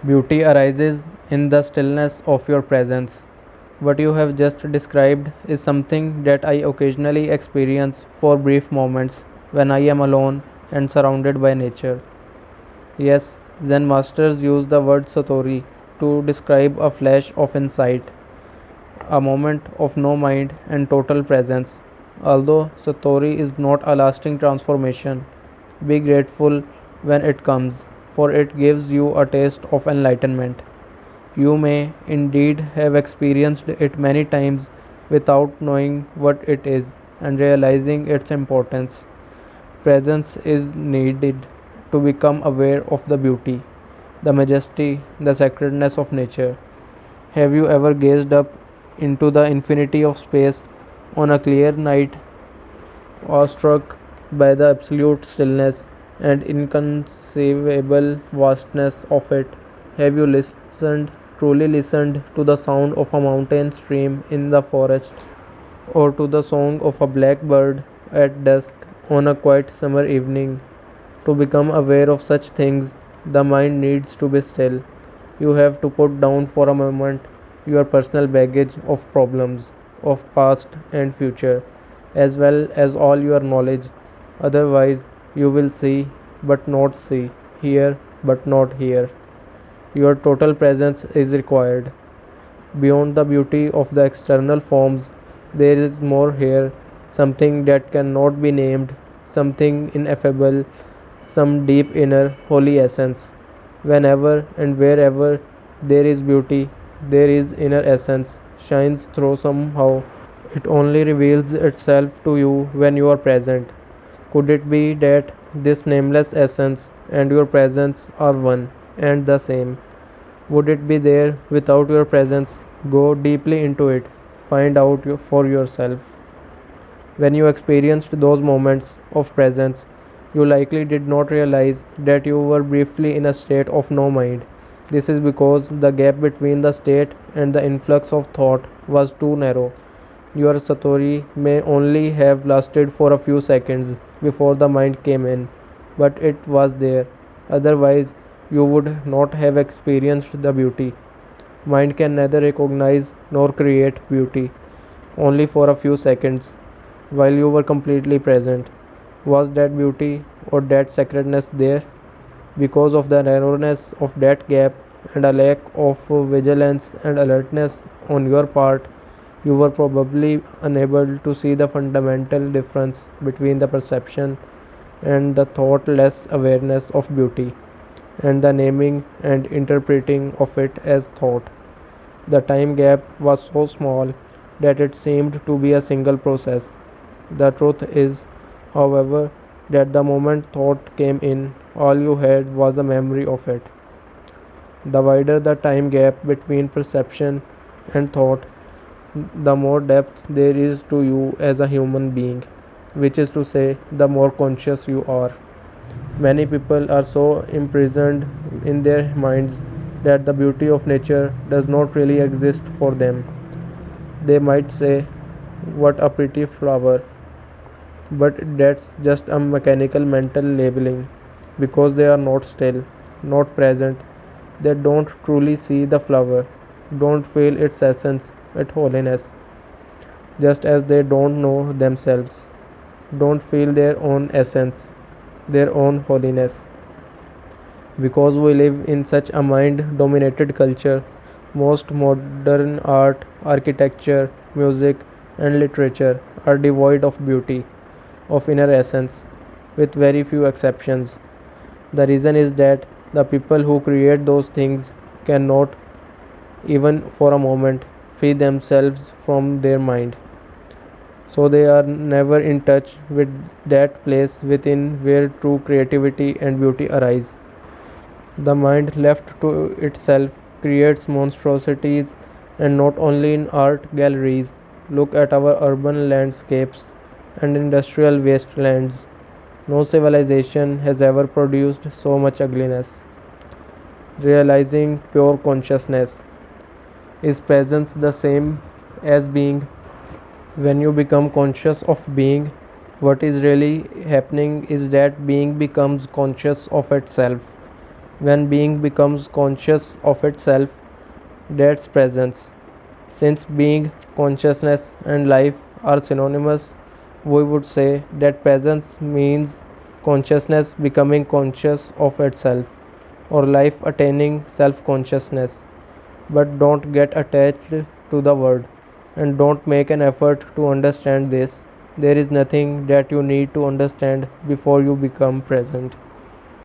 Beauty arises in the stillness of your presence. What you have just described is something that I occasionally experience for brief moments when I am alone and surrounded by nature. Yes, Zen masters use the word satori to describe a flash of insight, a moment of no mind and total presence. Although satori is not a lasting transformation, be grateful when it comes, for it gives you a taste of enlightenment. You may indeed have experienced it many times without knowing what it is and realizing its importance. Presence is needed to become aware of the beauty, the majesty, the sacredness of nature. Have you ever gazed up into the infinity of space on a clear night, awestruck by the absolute stillness and inconceivable vastness of it? Have you truly listened to the sound of a mountain stream in the forest, or to the song of a blackbird at dusk on a quiet summer evening? To become aware of such things, the mind needs to be still. You have to put down for a moment your personal baggage of problems, of past and future, as well as all your knowledge. Otherwise, you will see but not see, hear but not hear. Your total presence is required. Beyond the beauty of the external forms, there is more here, something that cannot be named, something ineffable, some deep inner holy essence. Whenever and wherever there is beauty, there is inner essence, shines through somehow. It only reveals itself to you when you are present. Could it be that this nameless essence and your presence are one and the same? Would it be there without your presence? Go deeply into it. Find out for yourself. When you experienced those moments of presence, you likely did not realize that you were briefly in a state of no mind. This is because the gap between the state and the influx of thought was too narrow. Your satori may only have lasted for a few seconds before the mind came in, but it was there. Otherwise, you would not have experienced the beauty. Mind can neither recognize nor create beauty, only for a few seconds, while you were completely present. Was that beauty or that sacredness there? Because of the narrowness of that gap and a lack of vigilance and alertness on your part, you were probably unable to see the fundamental difference between the perception and the thoughtless awareness of beauty, and the naming and interpreting of it as thought. The time gap was so small that it seemed to be a single process. The truth is, however, that the moment thought came in, all you had was a memory of it. The wider the time gap between perception and thought, the more depth there is to you as a human being, which is to say, the more conscious you are. Many people are so imprisoned in their minds that the beauty of nature does not really exist for them. They might say, "What a pretty flower," but that's just a mechanical mental labeling because they are not still, not present. They don't truly see the flower, don't feel its essence, its holiness, just as they don't know themselves, don't feel their own essence, their own holiness. Because we live in such a mind dominated culture, most modern art, architecture, music, and literature are devoid of beauty, of inner essence, with very few exceptions. The reason is that the people who create those things cannot, even for a moment, free themselves from their mind. So they are never in touch with that place within where true creativity and beauty arise. The mind left to itself creates monstrosities, and not only in art galleries. Look at our urban landscapes and industrial wastelands. No civilization has ever produced so much ugliness. Realizing pure consciousness. Is presence the same as being? When you become conscious of being, what is really happening is that being becomes conscious of itself. When being becomes conscious of itself, that's presence. Since being, consciousness, and life are synonymous, we would say that presence means consciousness becoming conscious of itself, or life attaining self consciousness. But don't get attached to the word, and don't make an effort to understand this. There is nothing that you need to understand before you become present.